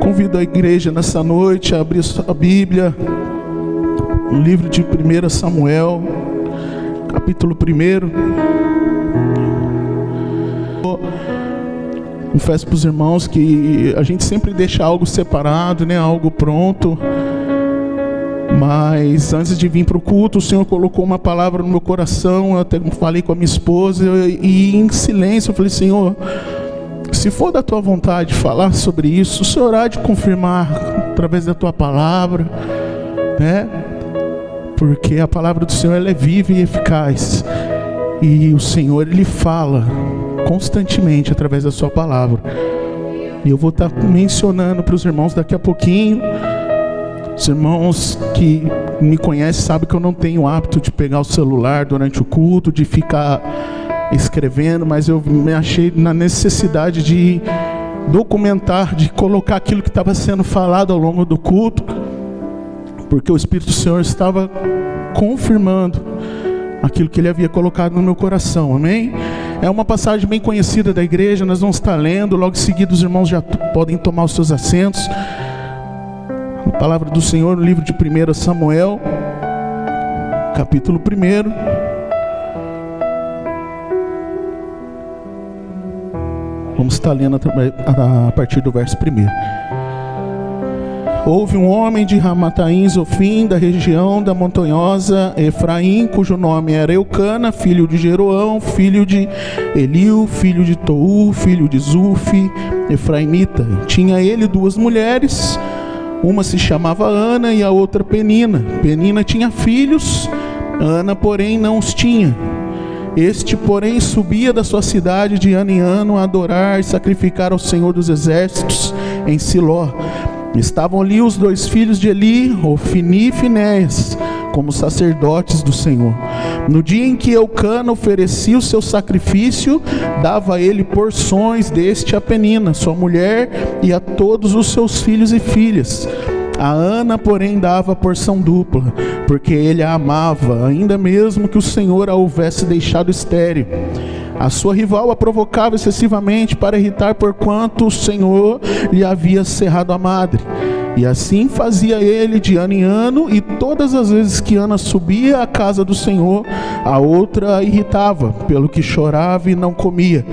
Convido a igreja nessa noite a abrir a Bíblia no livro de 1 Samuel, capítulo 1. Confesso para os irmãos que a gente sempre deixa algo separado, né? Algo pronto. Mas antes de vir para o culto, o Senhor colocou uma palavra no meu coração. Eu até falei com a minha esposa e em silêncio eu falei: Senhor, se for da tua vontade falar sobre isso, o Senhor há de confirmar através da tua palavra, né? Porque a palavra do Senhor, ela é viva e eficaz. E o Senhor, Ele fala constantemente através da sua palavra. E eu vou estar mencionando para os irmãos daqui a pouquinho. Os irmãos que me conhecem sabem que eu não tenho o hábito de pegar o celular durante o culto, de ficar escrevendo, mas eu me achei na necessidade de documentar, de colocar aquilo que estava sendo falado ao longo do culto, porque o Espírito do Senhor estava confirmando aquilo que Ele havia colocado no meu coração, amém? É uma passagem bem conhecida da igreja, nós vamos estar lendo, logo em seguida os irmãos já podem tomar os seus assentos. A palavra do Senhor no livro de 1 Samuel, capítulo 1. Vamos estar lendo a partir do verso 1. Houve um homem de Ramataim Zofim, da região da montanhosa Efraim, cujo nome era Eucana, filho de Jeroão, filho de Eliu, filho de Tou, filho de Zufi, efraimita. Tinha ele 2 mulheres, uma se chamava Ana e a outra Penina. Penina tinha filhos, Ana, porém, não os tinha. Este, porém, subia da sua cidade de ano em ano a adorar e sacrificar ao Senhor dos Exércitos em Siló. Estavam ali os 2 filhos de Eli, Ofni e Finéias, como sacerdotes do Senhor. No dia em que Eucana oferecia o seu sacrifício, dava a ele porções deste a Penina, sua mulher, e a todos os seus filhos e filhas. A Ana, porém, dava a porção dupla, porque ele a amava, ainda mesmo que o Senhor a houvesse deixado estéril. A sua rival a provocava excessivamente para irritar, porquanto o Senhor lhe havia cerrado a madre. E assim fazia ele de ano em ano, e todas as vezes que Ana subia à casa do Senhor, a outra a irritava, pelo que chorava e não comia.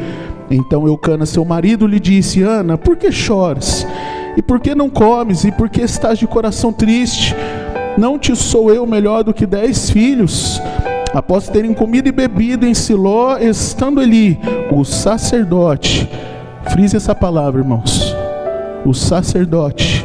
Então Eucana, seu marido, lhe disse: Ana, por que choras? E por que não comes? E por que estás de coração triste? Não te sou eu melhor do que 10 filhos? Após terem comido e bebido em Siló, estando ali o sacerdote, frise essa palavra, irmãos, o sacerdote,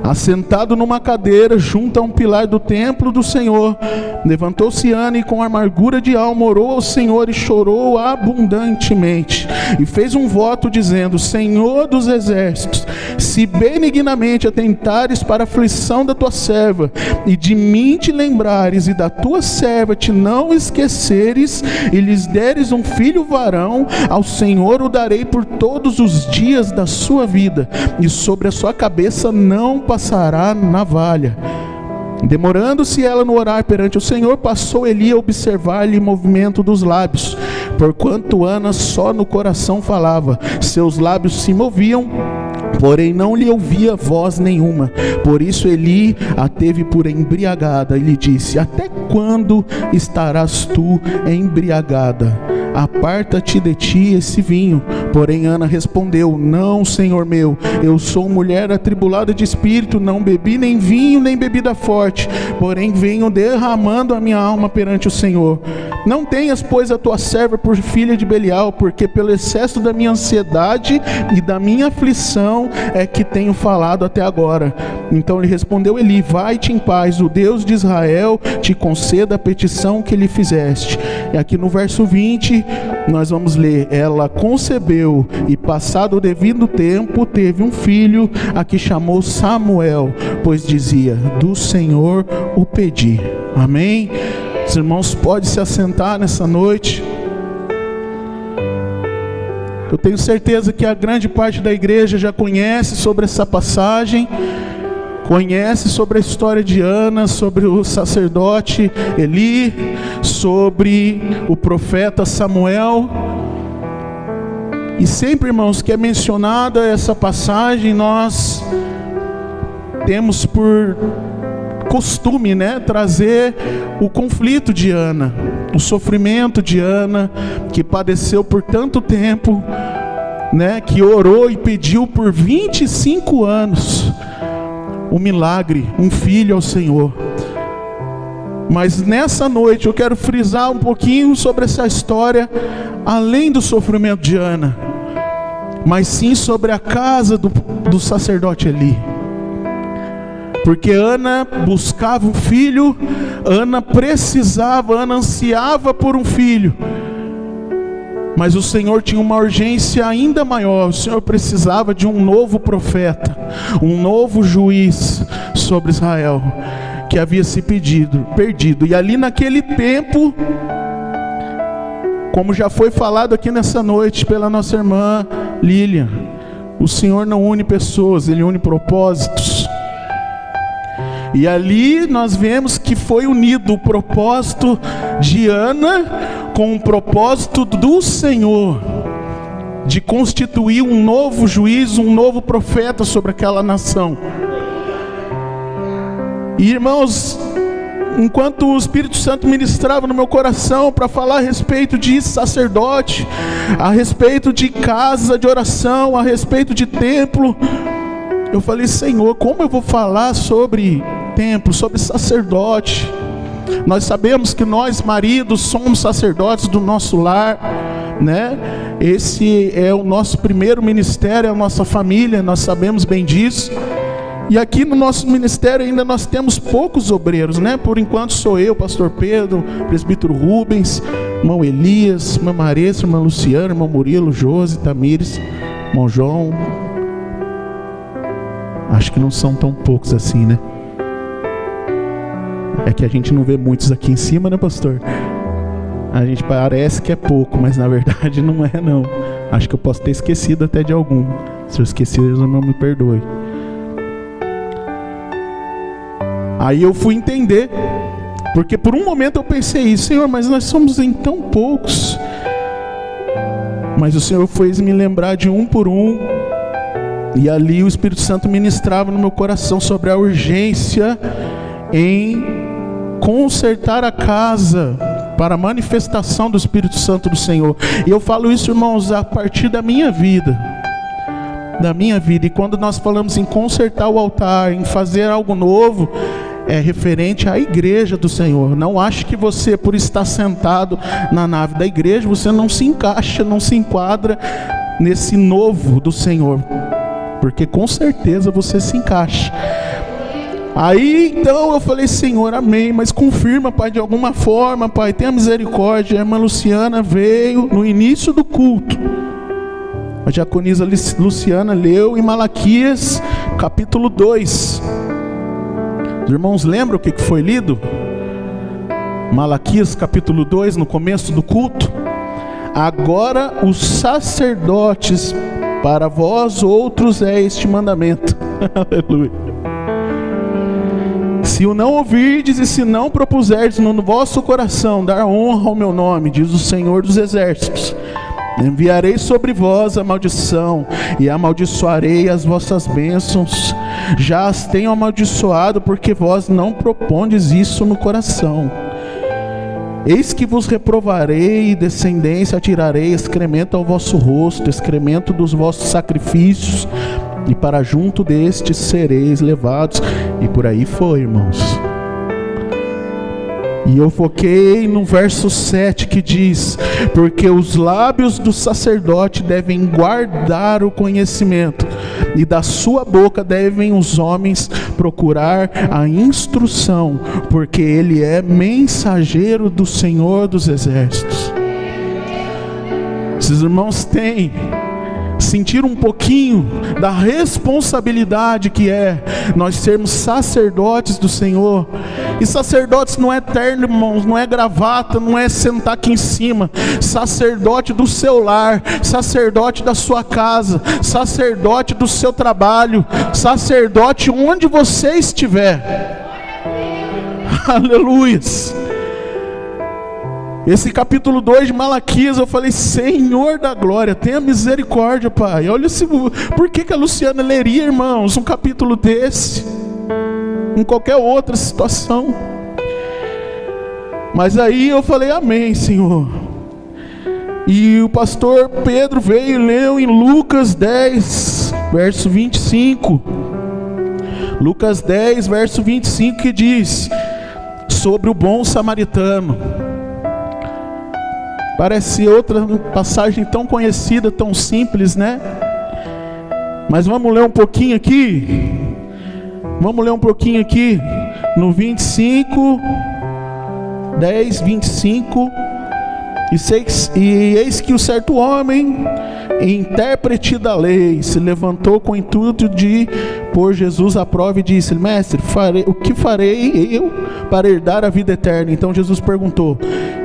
assentado numa cadeira junto a um pilar do templo do Senhor, levantou-se Ana e com amargura de alma orou ao Senhor e chorou abundantemente, e fez um voto dizendo: Senhor dos exércitos, se benignamente atentares para a aflição da tua serva, e de mim te lembrares, e da tua serva te não esqueceres, e lhes deres um filho varão, ao Senhor o darei por todos os dias da sua vida, e sobre a sua cabeça não passará navalha. Demorando-se ela no orar perante o Senhor, passou Eli a observar-lhe o movimento dos lábios, porquanto Ana só no coração falava, seus lábios se moviam, porém não lhe ouvia voz nenhuma. Por isso Eli a teve por embriagada e lhe disse: até quando estarás tu embriagada? Aparta-te de ti esse vinho. Porém Ana respondeu: não, Senhor meu, eu sou mulher atribulada de espírito, não bebi nem vinho nem bebida forte, porém venho derramando a minha alma perante o Senhor. Não tenhas, pois, a tua serva por filha de Belial, porque pelo excesso da minha ansiedade e da minha aflição é que tenho falado até agora. Então lhe respondeu Eli: vai-te em paz, o Deus de Israel te conceda a petição que lhe fizeste. E aqui no verso 20 nós vamos ler: ela concebeu e passado o devido tempo teve um filho, a que chamou Samuel, pois dizia: do Senhor o pedi. Amém? Os irmãos podem se assentar nessa noite. Eu tenho certeza que a grande parte da igreja já conhece sobre essa passagem, conhece sobre a história de Ana, sobre o sacerdote Eli, sobre o profeta Samuel. E sempre, irmãos, que é mencionada essa passagem, nós temos por costume, né, trazer o conflito de Ana, o sofrimento de Ana, que padeceu por tanto tempo, né, que orou e pediu por 25 anos um milagre, um filho ao Senhor. Mas nessa noite eu quero frisar um pouquinho sobre essa história, além do sofrimento de Ana, mas sim sobre a casa do sacerdote Eli. Porque Ana buscava um filho, Ana precisava, Ana ansiava por um filho. Mas o Senhor tinha uma urgência ainda maior. O Senhor precisava de um novo profeta, um novo juiz sobre Israel, que havia se perdido. E ali naquele tempo, como já foi falado aqui nessa noite pela nossa irmã Lilian, o Senhor não une pessoas, Ele une propósitos. E ali nós vemos que foi unido o propósito de Ana com o propósito do Senhor, de constituir um novo juiz, um novo profeta sobre aquela nação. E irmãos, enquanto o Espírito Santo ministrava no meu coração para falar a respeito de sacerdote, a respeito de casa de oração, a respeito de templo, eu falei: Senhor, como eu vou falar sobre templo, sobre sacerdote? Nós sabemos que nós, maridos, somos sacerdotes do nosso lar, né? Esse é o nosso primeiro ministério, é a nossa família, nós sabemos bem disso. E aqui no nosso ministério ainda nós temos poucos obreiros, né? Por enquanto sou eu, pastor Pedro, presbítero Rubens, irmão Elias, irmã Maressa, irmã Luciana, irmão Murilo, Josi, Tamires, irmão João. Acho que não são tão poucos assim, né? É que a gente não vê muitos aqui em cima, né, pastor? A gente parece que é pouco, mas na verdade não é, não. Acho que eu posso ter esquecido até de algum. Se eu esqueci, Deus não me perdoe. Aí eu fui entender, porque por um momento eu pensei isso: Senhor, mas nós somos em tão poucos. Mas o Senhor fez me lembrar de um por um. E ali o Espírito Santo ministrava no meu coração sobre a urgência em consertar a casa para a manifestação do Espírito Santo do Senhor. E eu falo isso, irmãos, a partir da minha vida. E quando nós falamos em consertar o altar, em fazer algo novo, é referente à igreja do Senhor. Não ache que você, por estar sentado na nave da igreja, você não se encaixa, não se enquadra nesse novo do Senhor, porque com certeza você se encaixa. Aí então eu falei: Senhor, amém, mas confirma, Pai, de alguma forma, Pai, tenha misericórdia. A irmã Luciana veio no início do culto, a diaconisa Luciana leu em Malaquias capítulo 2. Os irmãos lembram o que foi lido? Malaquias capítulo 2, no começo do culto. Agora os sacerdotes, para vós outros é este mandamento. Aleluia. Se o não ouvirdes e se não propuserdes no vosso coração dar honra ao meu nome, diz o Senhor dos Exércitos, enviarei sobre vós a maldição e amaldiçoarei as vossas bênçãos. Já as tenho amaldiçoado, porque vós não propondes isso no coração. Eis que vos reprovarei, e descendência tirarei, excremento ao vosso rosto, excremento dos vossos sacrifícios, e para junto destes sereis levados. E por aí foi, irmãos. E eu foquei no verso 7 que diz: porque os lábios do sacerdote devem guardar o conhecimento, e da sua boca devem os homens procurar a instrução, porque ele é mensageiro do Senhor dos Exércitos. Esses irmãos têm sentir um pouquinho da responsabilidade que é nós sermos sacerdotes do Senhor. E sacerdotes não é terno, irmãos, não é gravata, não é sentar aqui em cima. Sacerdote do seu lar, sacerdote da sua casa, sacerdote do seu trabalho, sacerdote onde você estiver. Aleluia. Esse capítulo 2 de Malaquias, eu falei: Senhor da glória, tenha misericórdia, Pai. Olha por que a Luciana leria, irmãos, um capítulo desse em qualquer outra situação? Mas aí eu falei: amém, Senhor. E o pastor Pedro veio e leu em Lucas 10, verso 25. Lucas 10, verso 25, que diz sobre o bom samaritano. Parece outra passagem tão conhecida, tão simples, né? Mas vamos ler um pouquinho aqui. Vamos ler um pouquinho aqui. No 25, 10, 25. E eis que o certo homem, intérprete da lei, se levantou com o intuito de pôr Jesus à prova e disse: Mestre, o que farei eu para herdar a vida eterna? Então Jesus perguntou: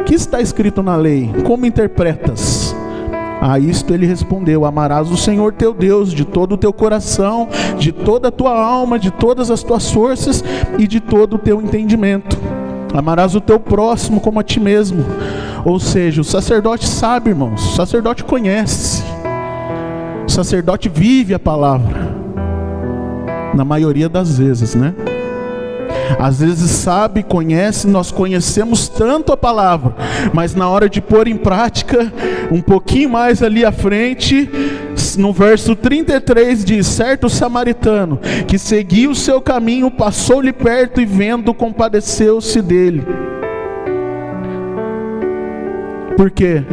que está escrito na lei? Como interpretas? A isto ele respondeu: amarás o Senhor teu Deus de todo o teu coração, de toda a tua alma, de todas as tuas forças e de todo o teu entendimento. Amarás o teu próximo como a ti mesmo. Ou seja, o sacerdote sabe, irmãos, o sacerdote conhece, o sacerdote vive a palavra, na maioria das vezes, né? Às vezes sabe, conhece, nós conhecemos tanto a palavra, mas na hora de pôr em prática, um pouquinho mais ali à frente, no verso 33 diz: certo samaritano, que seguia o seu caminho, passou-lhe perto e vendo, compadeceu-se dele. Por quê?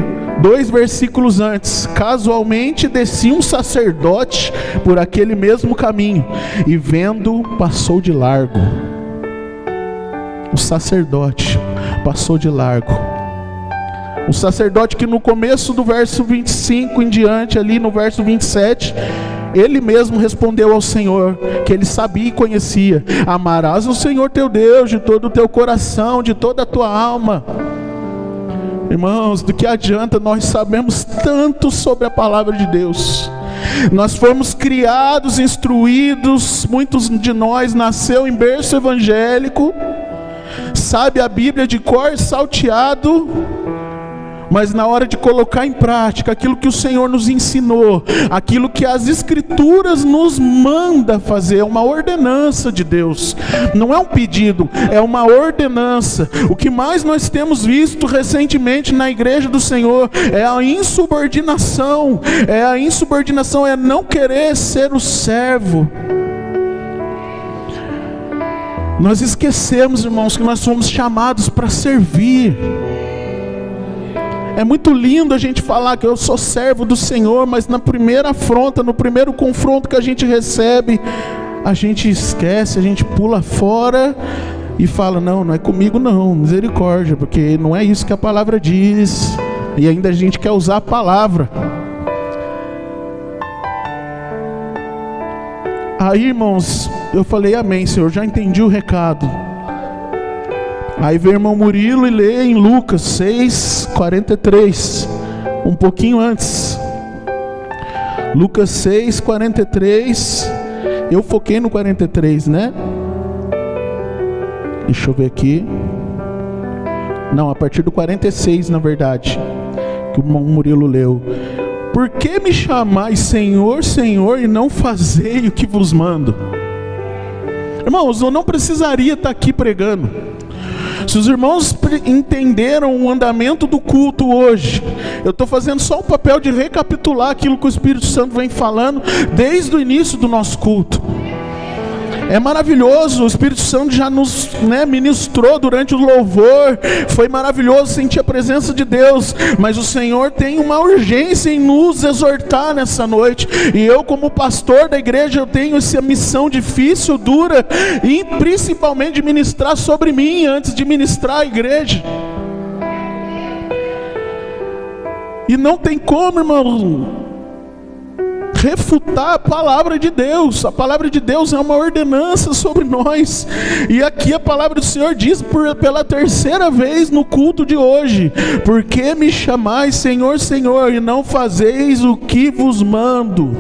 2 versículos antes, casualmente descia um sacerdote por aquele mesmo caminho, e vendo, passou de largo. O sacerdote passou de largo. O sacerdote que no começo do verso 25 em diante, ali no verso 27, ele mesmo respondeu ao Senhor, que ele sabia e conhecia: amarás o Senhor teu Deus de todo o teu coração, de toda a tua alma. Irmãos, do que adianta nós sabemos tanto sobre a palavra de Deus? Nós fomos criados, instruídos, muitos de nós nasceu em berço evangélico, sabe a Bíblia de cor salteado, mas na hora de colocar em prática aquilo que o Senhor nos ensinou, aquilo que as Escrituras nos manda fazer, é uma ordenança de Deus, não é um pedido, é uma ordenança. O que mais nós temos visto recentemente na igreja do Senhor é a insubordinação, é não querer ser o servo. Nós esquecemos, irmãos, que nós somos chamados para servir. É muito lindo a gente falar que eu sou servo do Senhor, mas na primeira afronta, no primeiro confronto que a gente recebe, a gente esquece, a gente pula fora e fala: não é comigo não, misericórdia, porque não é isso que a palavra diz. E ainda a gente quer usar a palavra. Aí, irmãos, eu falei: amém, Senhor, já entendi o recado. Aí vem o irmão Murilo e lê em Lucas 6, 43, um pouquinho antes. Lucas 6, 43, eu foquei no 43, né? Deixa eu ver aqui. Não, a partir do 46, na verdade, que o irmão Murilo leu. Por que me chamais Senhor, Senhor, e não fazei o que vos mando? Irmãos, eu não precisaria estar aqui pregando. Se os irmãos entenderam o andamento do culto hoje, eu estou fazendo só o papel de recapitular aquilo que o Espírito Santo vem falando desde o início do nosso culto. É maravilhoso, o Espírito Santo já nos ministrou durante o louvor, foi maravilhoso sentir a presença de Deus, mas o Senhor tem uma urgência em nos exortar nessa noite, e eu como pastor da igreja, eu tenho essa missão difícil, dura, e principalmente de ministrar sobre mim, antes de ministrar a igreja. E não tem como, irmão, refutar a palavra de Deus. A palavra de Deus é uma ordenança sobre nós. E aqui a palavra do Senhor diz pela terceira vez no culto de hoje: por que me chamais Senhor, Senhor, e não fazeis o que vos mando?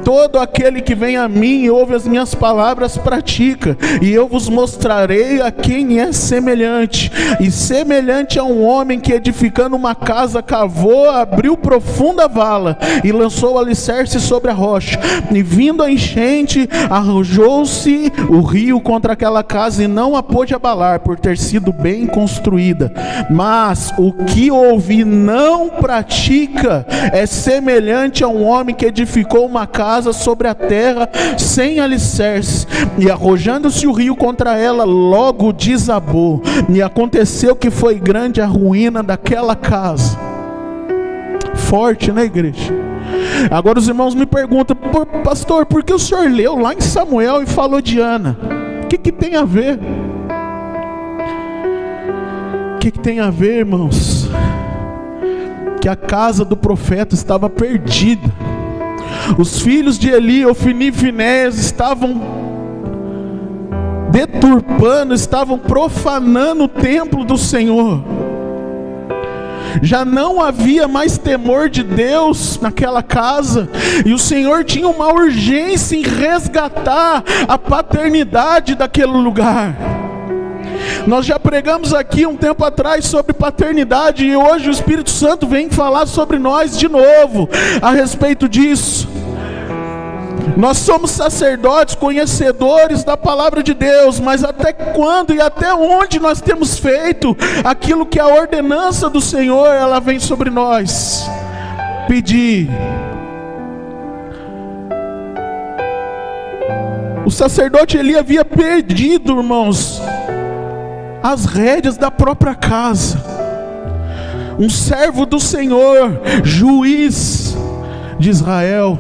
Todo aquele que vem a mim e ouve as minhas palavras pratica, e eu vos mostrarei a quem é semelhante. E semelhante a um homem que, edificando uma casa, cavou, abriu profunda vala e lançou o alicerce sobre a rocha. E vindo a enchente, arrojou-se o rio contra aquela casa e não a pôde abalar, por ter sido bem construída. Mas o que ouve e não pratica é semelhante a um homem que edificou uma casa sobre a terra sem alicerce, e arrojando-se o rio contra ela, logo desabou, e aconteceu que foi grande a ruína daquela casa. Forte, né, igreja? Agora os irmãos me perguntam: pastor, por que o senhor leu lá em Samuel e falou de Ana? O que tem a ver? O que tem a ver, irmãos? Que a casa do profeta estava perdida. Os filhos de Eli, Ofni e Finéias, estavam deturpando, estavam profanando o templo do Senhor. Já não havia mais temor de Deus naquela casa, e o Senhor tinha uma urgência em resgatar a paternidade daquele lugar. Nós já pregamos aqui um tempo atrás sobre paternidade, e hoje o Espírito Santo vem falar sobre nós de novo a respeito disso. Nós somos sacerdotes, conhecedores da palavra de Deus, mas até quando e até onde nós temos feito aquilo que a ordenança do Senhor, ela vem sobre nós pedir? O sacerdote Eli havia perdido, irmãos, as rédeas da própria casa. Um servo do Senhor, juiz de Israel,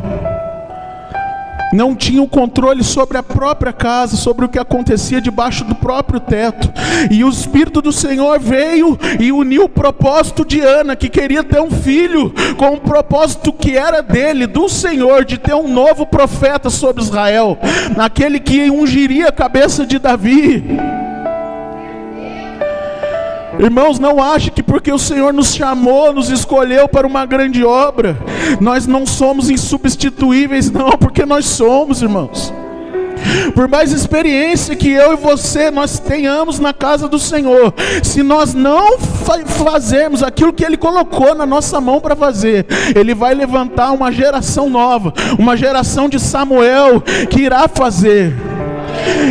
não tinha o controle sobre a própria casa, sobre o que acontecia debaixo do próprio teto. E o Espírito do Senhor veio e uniu o propósito de Ana, que queria ter um filho, com o propósito que era dele, do Senhor, de ter um novo profeta sobre Israel, aquele que ungiria a cabeça de Davi. Irmãos, não ache que porque o Senhor nos chamou, nos escolheu para uma grande obra, nós não somos insubstituíveis, não, porque nós somos, irmãos. Por mais experiência que eu e você nós tenhamos na casa do Senhor, se nós não fazermos aquilo que Ele colocou na nossa mão para fazer, Ele vai levantar uma geração nova, uma geração de Samuel que irá fazer.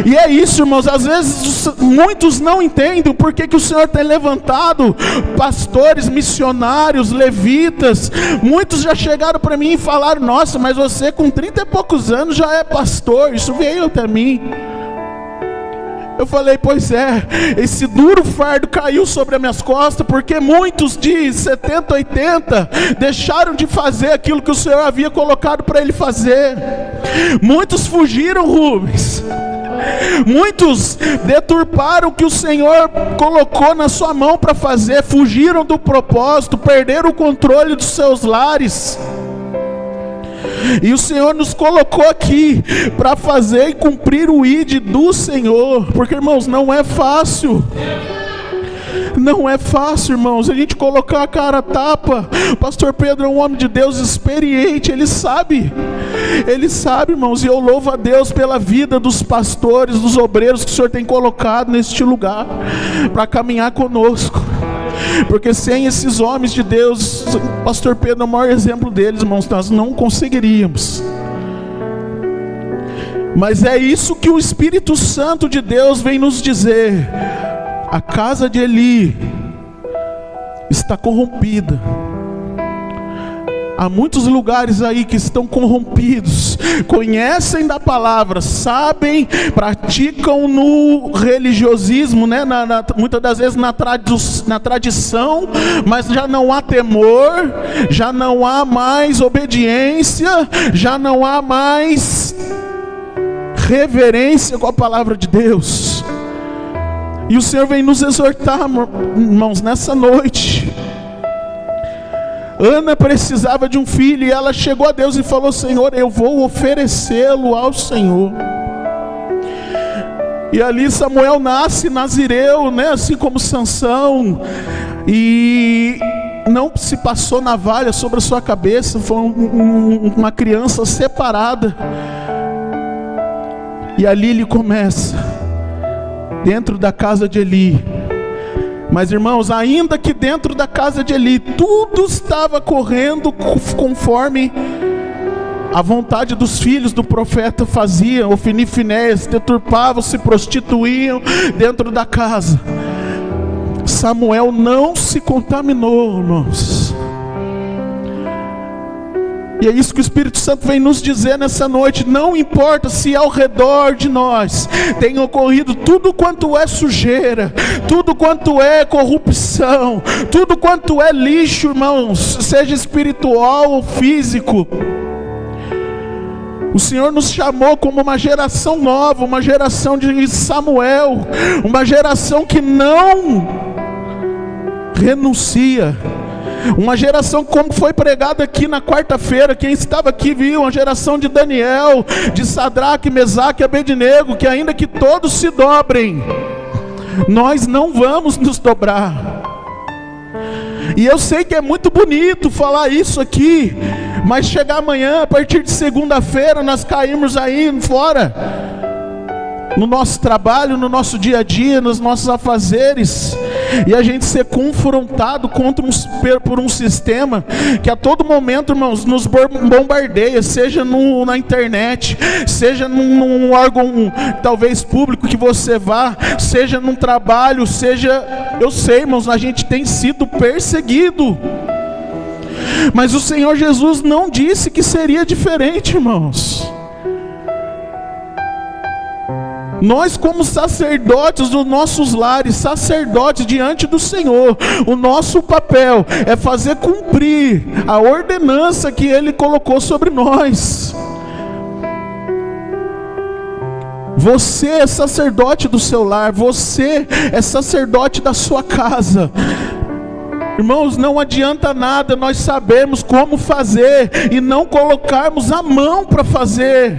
E é isso, irmãos, às vezes muitos não entendem por que o Senhor tem levantado pastores, missionários, levitas. Muitos já chegaram para mim e falaram: nossa, mas você com 30 e poucos anos já é pastor. Isso veio até mim. Eu falei: pois é, esse duro fardo caiu sobre as minhas costas, porque muitos de 70, 80 deixaram de fazer aquilo que o Senhor havia colocado para ele fazer. Muitos fugiram, Rubens. Muitos deturparam o que o Senhor colocou na sua mão para fazer, fugiram do propósito, perderam o controle dos seus lares. E o Senhor nos colocou aqui para fazer e cumprir o ID do Senhor, porque, irmãos, não é fácil. Não é fácil, irmãos, a gente colocar a cara a tapa. O pastor Pedro é um homem de Deus experiente, ele sabe, irmãos, e eu louvo a Deus pela vida dos pastores, dos obreiros que o Senhor tem colocado neste lugar, para caminhar conosco. Porque sem esses homens de Deus, o pastor Pedro é o maior exemplo deles, irmãos, nós não conseguiríamos. Mas é isso que o Espírito Santo de Deus vem nos dizer: a casa de Eli está corrompida. Há muitos lugares aí que estão corrompidos, conhecem da palavra, sabem, praticam no religiosismo, né? Muitas das vezes na tradição, mas já não há temor, já não há mais obediência, já não há mais reverência com a palavra de Deus. E o Senhor vem nos exortar, irmãos, nessa noite. Ana precisava de um filho, e ela chegou a Deus e falou: Senhor, eu vou oferecê-lo ao Senhor. E ali Samuel nasce nazireu, né? Assim como Sansão, e não se passou navalha sobre a sua cabeça, foi uma criança separada. E ali ele começa, dentro da casa de Eli. Mas irmãos, ainda que dentro da casa de Eli tudo estava correndo conforme a vontade dos filhos do profeta faziam, Ofni e Finéias deturpavam, se prostituíam dentro da casa, Samuel não se contaminou, irmãos. E é isso que o Espírito Santo vem nos dizer nessa noite. Não importa se ao redor de nós tem ocorrido tudo quanto é sujeira, tudo quanto é corrupção, tudo quanto é lixo, irmãos, seja espiritual ou físico. O Senhor nos chamou como uma geração nova, uma geração de Samuel, uma geração que não renuncia. Uma geração como foi pregado aqui na quarta-feira, quem estava aqui viu, uma geração de Daniel, de Sadraque, Mesaque e Abednego, que ainda que todos se dobrem, nós não vamos nos dobrar. E eu sei que é muito bonito falar isso aqui, mas chegar amanhã, a partir de segunda-feira, nós caímos aí fora, no nosso trabalho, no nosso dia a dia, nos nossos afazeres, e a gente ser confrontado por um sistema que a todo momento, irmãos, nos bombardeia, seja na internet, seja num órgão talvez público que você vá, seja num trabalho, seja, eu sei, irmãos, a gente tem sido perseguido. Mas o Senhor Jesus não disse que seria diferente, irmãos. Nós, como sacerdotes dos nossos lares, sacerdotes diante do Senhor, o nosso papel é fazer cumprir a ordenança que Ele colocou sobre nós. Você é sacerdote do seu lar, você é sacerdote da sua casa. Irmãos, não adianta nada nós sabermos como fazer e não colocarmos a mão para fazer.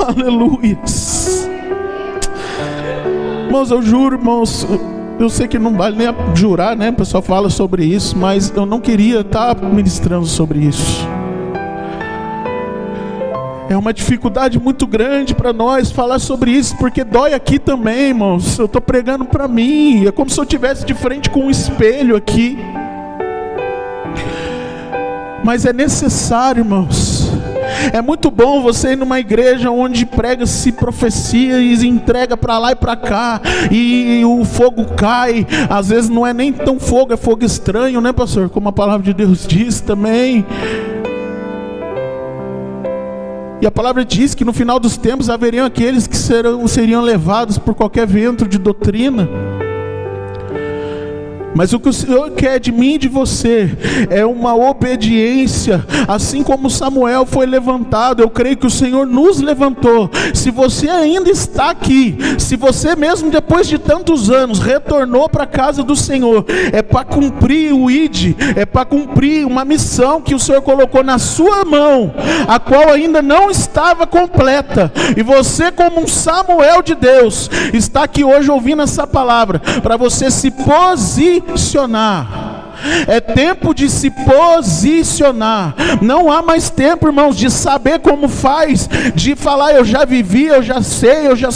Aleluia. Irmãos, eu juro, irmãos, eu sei que não vale nem jurar, né? O pessoal fala sobre isso, mas eu não queria estar ministrando sobre isso. É uma dificuldade muito grande para nós falar sobre isso, porque dói aqui também, irmãos. Eu estou pregando para mim, é como se eu estivesse de frente com um espelho aqui. Mas é necessário, irmãos. É muito bom você ir numa igreja onde prega-se profecia e entrega para lá e para cá, e o fogo cai. Às vezes não é nem tão fogo, é fogo estranho, né, pastor? Como a palavra de Deus diz também. E a palavra diz que no final dos tempos haveriam aqueles que seriam levados por qualquer vento de doutrina. Mas o que o Senhor quer de mim e de você é uma obediência, assim como Samuel foi levantado. Eu creio que o Senhor nos levantou. Se você ainda está aqui, se você mesmo depois de tantos anos retornou para a casa do Senhor, é para cumprir o ID, é para cumprir uma missão que o Senhor colocou na sua mão, a qual ainda não estava completa. E você, como um Samuel de Deus, está aqui hoje ouvindo essa palavra para você se posicionar. É tempo de se posicionar. Não há mais tempo, irmãos, de saber como faz, de falar eu já vivi, eu já sei, eu já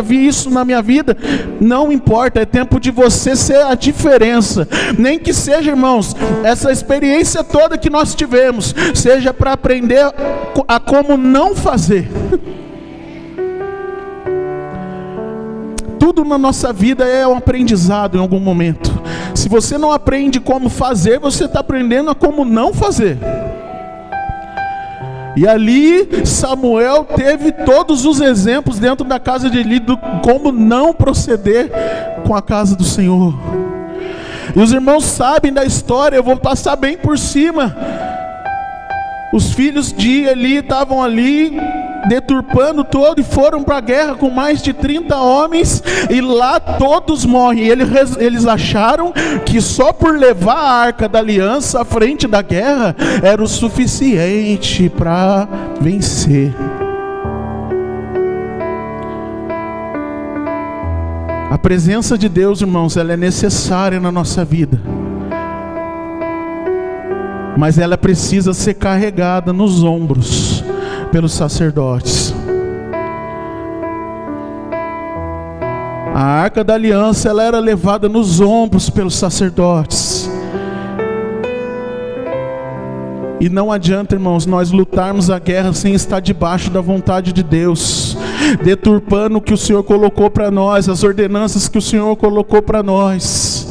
vi isso na minha vida. Não importa, é tempo de você ser a diferença. Nem que seja, irmãos, essa experiência toda que nós tivemos seja para aprender a como não fazer. Tudo na nossa vida é um aprendizado em algum momento. Se você não aprende como fazer, você está aprendendo a como não fazer. E ali Samuel teve todos os exemplos dentro da casa de Eli, como não proceder com a casa do Senhor. E os irmãos sabem da história, eu vou passar bem por cima. Os filhos de Eli estavam ali deturpando todo, e foram para a guerra com mais de 30 homens, e lá todos morrem. Eles acharam que só por levar a arca da aliança à frente da guerra era o suficiente para vencer. A presença de Deus, irmãos, ela é necessária na nossa vida, mas ela precisa ser carregada nos ombros pelos sacerdotes. A arca da aliança, ela era levada nos ombros pelos sacerdotes. E não adianta, irmãos, nós lutarmos a guerra sem estar debaixo da vontade de Deus, deturpando o que o Senhor colocou para nós, as ordenanças que o Senhor colocou para nós.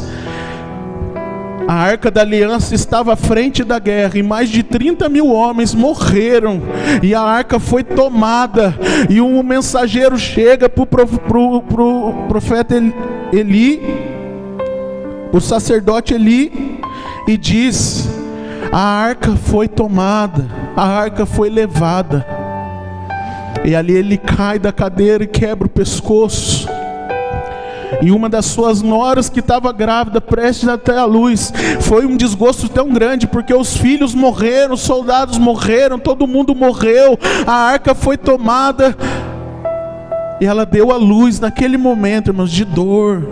A arca da aliança estava à frente da guerra, e mais de 30 mil homens morreram, e a arca foi tomada, e um mensageiro chega para o profeta Eli, o sacerdote Eli, e diz: a arca foi tomada, a arca foi levada. E ali ele cai da cadeira e quebra o pescoço. E uma das suas noras, que estava grávida, prestes até a luz, foi um desgosto tão grande, porque os filhos morreram, os soldados morreram, todo mundo morreu, a arca foi tomada, e ela deu à luz naquele momento, irmãos, de dor,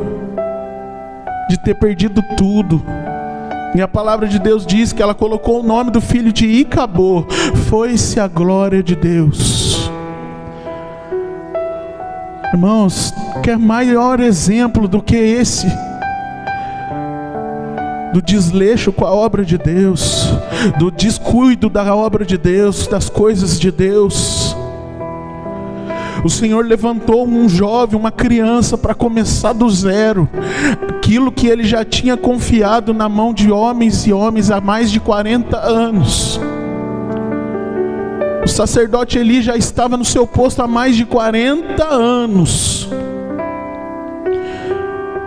de ter perdido tudo. E a palavra de Deus diz que ela colocou o nome do filho de Icabô. Foi-se a glória de Deus. Irmãos, quer maior exemplo do que esse? Do desleixo com a obra de Deus, do descuido da obra de Deus, das coisas de Deus. O Senhor levantou um jovem, uma criança, para começar do zero aquilo que Ele já tinha confiado na mão de homens e homens há mais de 40 anos. O sacerdote Eli já estava no seu posto há mais de 40 anos,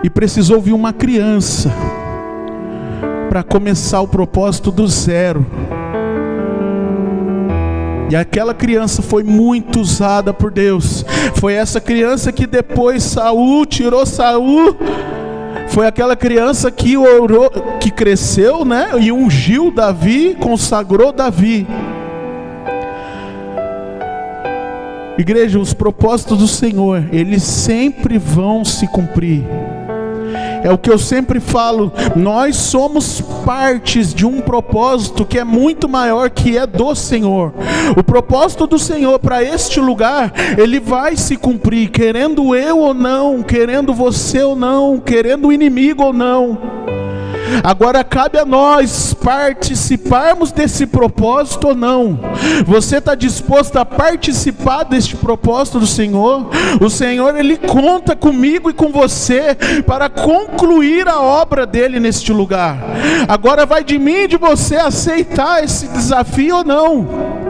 e precisou vir uma criança para começar o propósito do zero. E aquela criança foi muito usada por Deus. Foi essa criança que depois Saul tirou Saul. Foi aquela criança que orou, que cresceu, né? E ungiu Davi, consagrou Davi. Igreja, os propósitos do Senhor, eles sempre vão se cumprir. É o que eu sempre falo, nós somos partes de um propósito que é muito maior, que é do Senhor. O propósito do Senhor para este lugar, ele vai se cumprir, querendo eu ou não, querendo você ou não, querendo o inimigo ou não. Agora cabe a nós participarmos desse propósito ou não. Você está disposto a participar deste propósito do Senhor? O Senhor, Ele conta comigo e com você para concluir a obra dEle neste lugar. Agora vai de mim e de você aceitar esse desafio ou não.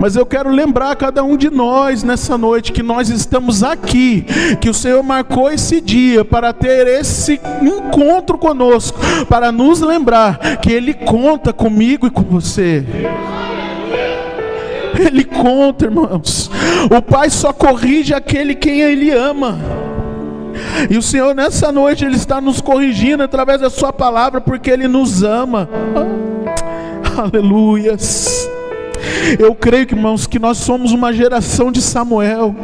Mas eu quero lembrar a cada um de nós nessa noite que nós estamos aqui, que o Senhor marcou esse dia para ter esse encontro conosco, para nos lembrar que Ele conta comigo e com você. Ele conta, irmãos. O Pai só corrige aquele quem Ele ama. E o Senhor nessa noite, Ele está nos corrigindo através da sua palavra, porque Ele nos ama. Aleluias. Eu creio, irmãos, que nós somos uma geração de Samuel,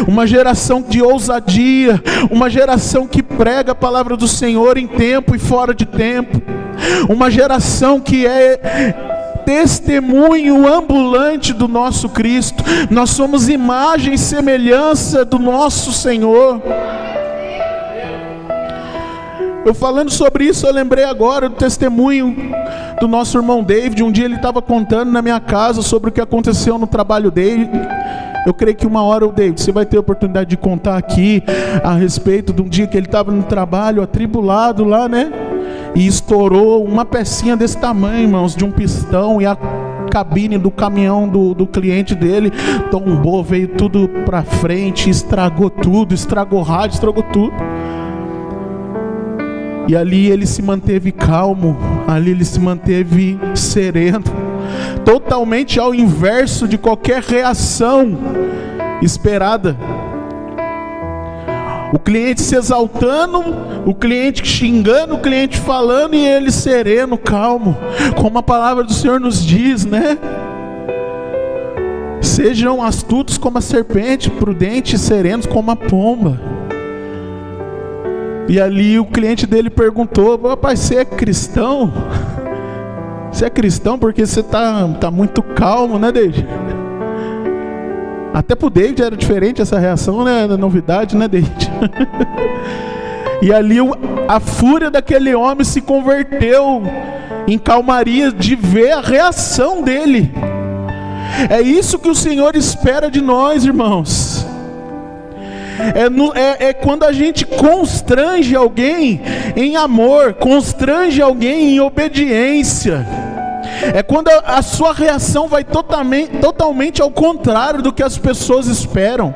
uma geração de ousadia, uma geração que prega a palavra do Senhor em tempo e fora de tempo, uma geração que é testemunho ambulante do nosso Cristo. Nós somos imagem e semelhança do nosso Senhor. Eu falando sobre isso, eu lembrei agora do testemunho do nosso irmão David. Um dia ele estava contando na minha casa sobre o que aconteceu no trabalho dele. Eu creio que uma hora, o David, você vai ter a oportunidade de contar aqui a respeito de um dia que ele estava no trabalho, atribulado lá, né? E estourou uma pecinha desse tamanho, irmãos, de um pistão, e a cabine do caminhão do cliente dele tombou, veio tudo para frente, estragou tudo, estragou o rádio, estragou tudo. E ali ele se manteve calmo, ali ele se manteve sereno, totalmente ao inverso de qualquer reação esperada. O cliente se exaltando, o cliente xingando, o cliente falando e ele sereno, calmo, como a palavra do Senhor nos diz, né? Sejam astutos como a serpente, prudentes e serenos como a pomba. E ali o cliente dele perguntou: rapaz, você é cristão? Você é cristão porque você tá muito calmo, né, David? Até pro David era diferente essa reação, né? Da novidade, né, David? E ali a fúria daquele homem se converteu em calmaria de ver a reação dele. É isso que o Senhor espera de nós, irmãos. É quando a gente constrange alguém em amor, constrange alguém em obediência. É quando a sua reação vai totalmente ao contrário do que as pessoas esperam.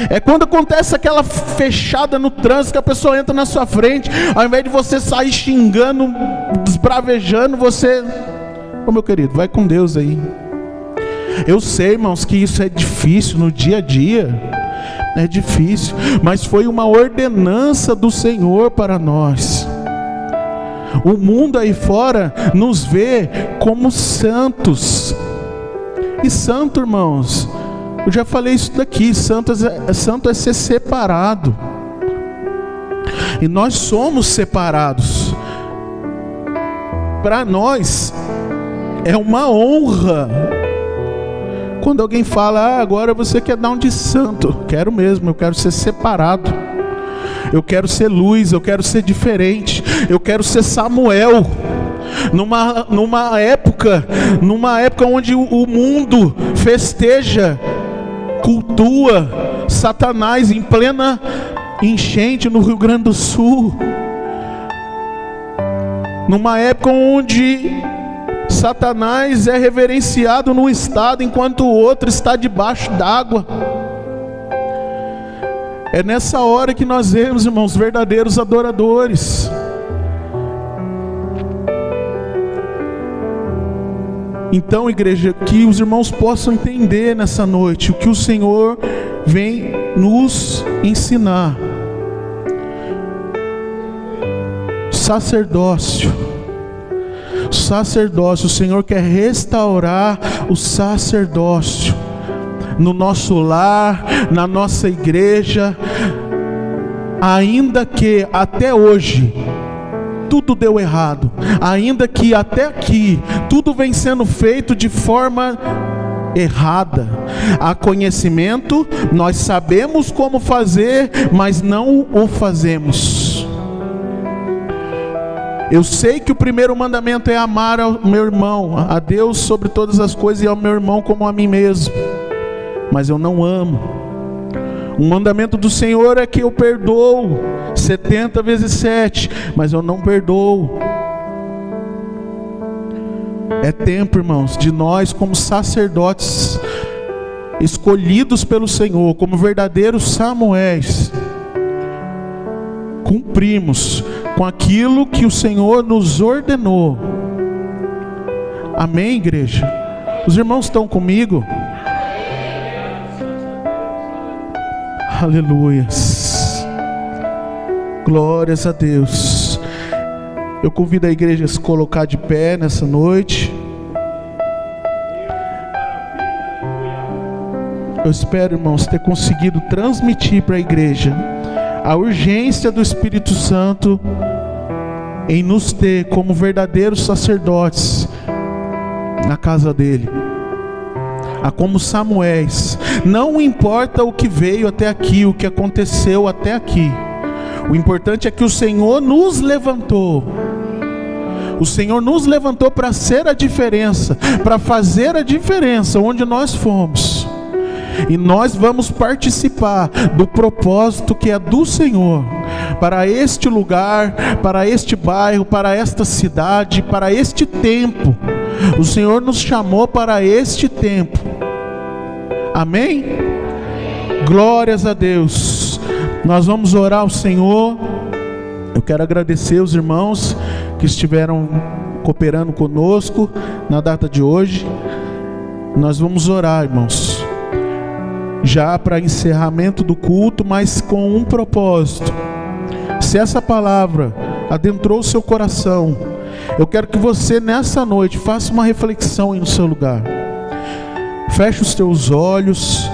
É quando acontece aquela fechada no trânsito, que a pessoa entra na sua frente, ao invés de você sair xingando, desbravejando, você... Ô meu querido, vai com Deus aí. Eu sei, irmãos, que isso é difícil no dia a dia. É difícil, mas foi uma ordenança do Senhor para nós. O mundo aí fora nos vê como santos. E santo, irmãos, eu já falei isso daqui, santo é ser separado. E nós somos separados. Para nós é uma honra quando alguém fala: agora você quer dar um de santo. Quero mesmo, eu quero ser separado. Eu quero ser luz, eu quero ser diferente. Eu quero ser Samuel. Numa época onde o mundo festeja, cultua Satanás em plena enchente no Rio Grande do Sul. Numa época onde Satanás é reverenciado num estado enquanto o outro está debaixo d'água. É nessa hora que nós vemos, irmãos, verdadeiros adoradores. Então, igreja, que os irmãos possam entender nessa noite o que o Senhor vem nos ensinar. Sacerdócio, o Senhor quer restaurar o sacerdócio no nosso lar, na nossa igreja. Ainda que até hoje tudo deu errado, ainda que até aqui tudo vem sendo feito de forma errada. Há conhecimento, nós sabemos como fazer, mas não o fazemos. Eu sei que o primeiro mandamento é amar ao meu irmão, a Deus sobre todas as coisas, e ao meu irmão como a mim mesmo, mas eu não amo. O mandamento do Senhor é que eu perdoo 70 vezes 7, mas eu não perdoo. É tempo, irmãos, de nós como sacerdotes escolhidos pelo Senhor, como verdadeiros Samuéis, cumprimos com aquilo que o Senhor nos ordenou. Amém, igreja? Os irmãos estão comigo? Aleluias. Glórias a Deus. Eu convido a igreja a se colocar de pé nessa noite. Eu espero, irmãos, ter conseguido transmitir para a igreja a urgência do Espírito Santo em nos ter como verdadeiros sacerdotes na casa dele, como Samuéis. Não importa o que veio até aqui, o que aconteceu até aqui, o importante é que o Senhor nos levantou. O Senhor nos levantou para ser a diferença, para fazer a diferença onde nós fomos. E nós vamos participar do propósito que é do Senhor, para este lugar, para este bairro, para esta cidade, para este tempo. O Senhor nos chamou para este tempo. Amém? Glórias a Deus. Nós vamos orar ao Senhor. Eu quero agradecer os irmãos que estiveram cooperando conosco na data de hoje. Nós vamos orar, irmãos, já para encerramento do culto, mas com um propósito. Se essa palavra adentrou o seu coração, eu quero que você nessa noite faça uma reflexão aí no seu lugar. Feche os teus olhos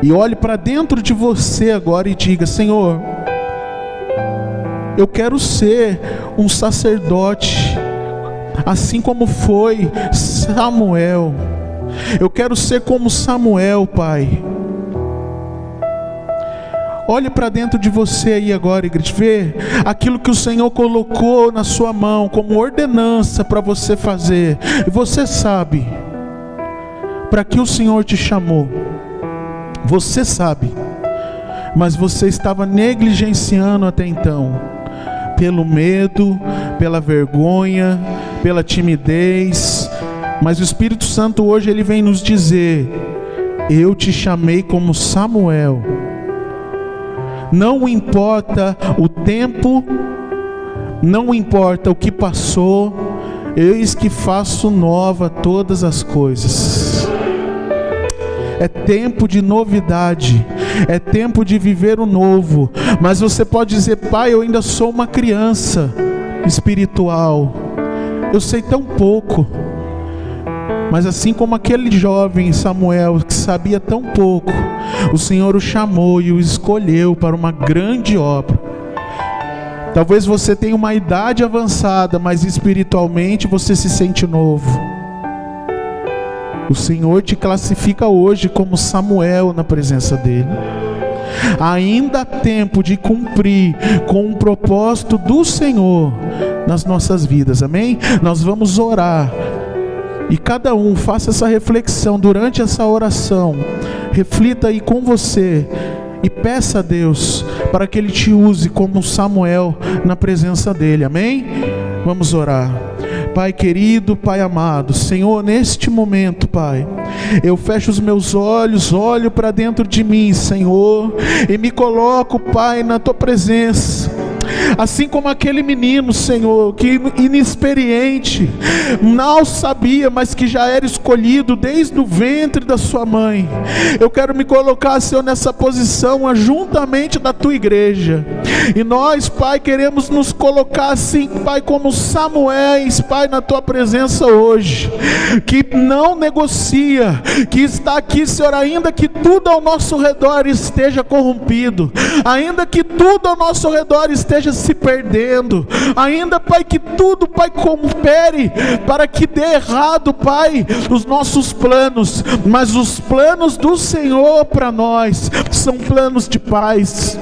e olhe para dentro de você agora e diga: Senhor, eu quero ser um sacerdote, assim como foi Samuel. Eu quero ser como Samuel, Pai. Olhe para dentro de você aí agora e grite: vê aquilo que o Senhor colocou na sua mão como ordenança para você fazer. E você sabe para que o Senhor te chamou. Você sabe, mas você estava negligenciando até então, pelo medo, pela vergonha, pela timidez. Mas o Espírito Santo hoje ele vem nos dizer: eu te chamei como Samuel. Não importa o tempo, não importa o que passou, eis que faço nova todas as coisas. É tempo de novidade, é tempo de viver o novo. Mas você pode dizer: pai, eu ainda sou uma criança espiritual, eu sei tão pouco. Mas assim como aquele jovem Samuel que sabia tão pouco, o Senhor o chamou e o escolheu para uma grande obra. Talvez você tenha uma idade avançada, mas espiritualmente você se sente novo. O Senhor te classifica hoje como Samuel na presença dele. Ainda há tempo de cumprir com um propósito do Senhor nas nossas vidas, amém? Nós vamos orar. E cada um faça essa reflexão durante essa oração. Reflita aí com você e peça a Deus para que Ele te use como Samuel na presença dEle, amém? Vamos orar. Pai querido, Pai amado, Senhor, neste momento, Pai, eu fecho os meus olhos, olho para dentro de mim, Senhor, e me coloco, Pai, na Tua presença. Assim como aquele menino, Senhor, que inexperiente, não sabia, mas que já era escolhido desde o ventre da sua mãe. Eu quero me colocar, Senhor, nessa posição, juntamente da Tua igreja. E nós, Pai, queremos nos colocar assim, Pai, como Samuéis, Pai, na Tua presença hoje, que não negocia, que está aqui, Senhor, ainda que tudo ao nosso redor esteja corrompido, ainda que tudo ao nosso redor esteja se perdendo, ainda, Pai, que tudo, Pai, coopere para que dê errado, Pai, os nossos planos, mas os planos do Senhor para nós são planos de paz.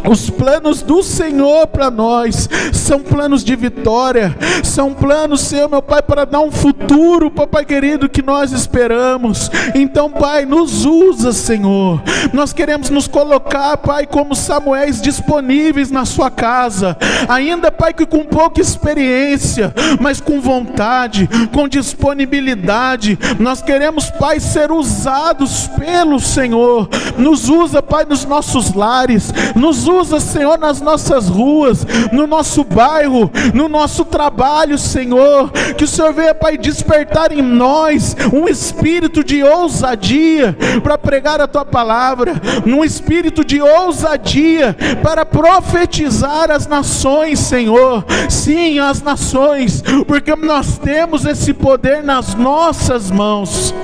Os planos do Senhor para nós são planos de vitória, são planos, Senhor, meu Pai, para dar um futuro, Pai querido, que nós esperamos. Então, Pai, nos usa, Senhor. Nós queremos nos colocar, Pai, como Samuéis disponíveis na sua casa, ainda, Pai, que com pouca experiência, mas com vontade, com disponibilidade. Nós queremos, Pai, ser usados pelo Senhor. Nos usa, Pai, nos nossos lares, nos usa, Senhor, nas nossas ruas, no nosso bairro, no nosso trabalho, Senhor. Que o Senhor venha, Pai, despertar em nós um espírito de ousadia para pregar a Tua palavra, um espírito de ousadia para profetizar as nações, Senhor. Sim, as nações, porque nós temos esse poder nas nossas mãos.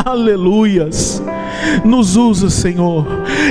Aleluias. Nos usa, Senhor.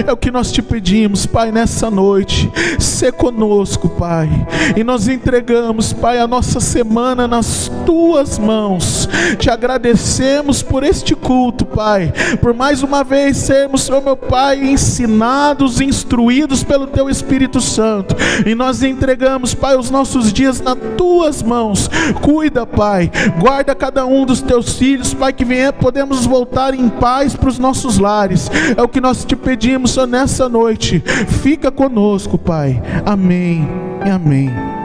É o que nós te pedimos, Pai, nessa noite. Sê conosco, Pai. E nós entregamos, Pai, a nossa semana nas Tuas mãos. Te agradecemos por este culto, Pai, por mais uma vez sermos, Senhor, meu Pai, ensinados, instruídos pelo Teu Espírito Santo. E nós entregamos, Pai, os nossos dias nas Tuas mãos. Cuida, Pai. Guarda cada um dos Teus filhos, Pai, que venha, podemos voltar em paz para os nossos lares. É o que nós te pedimos, Senhor, nessa noite. Fica conosco, Pai. Amém e amém.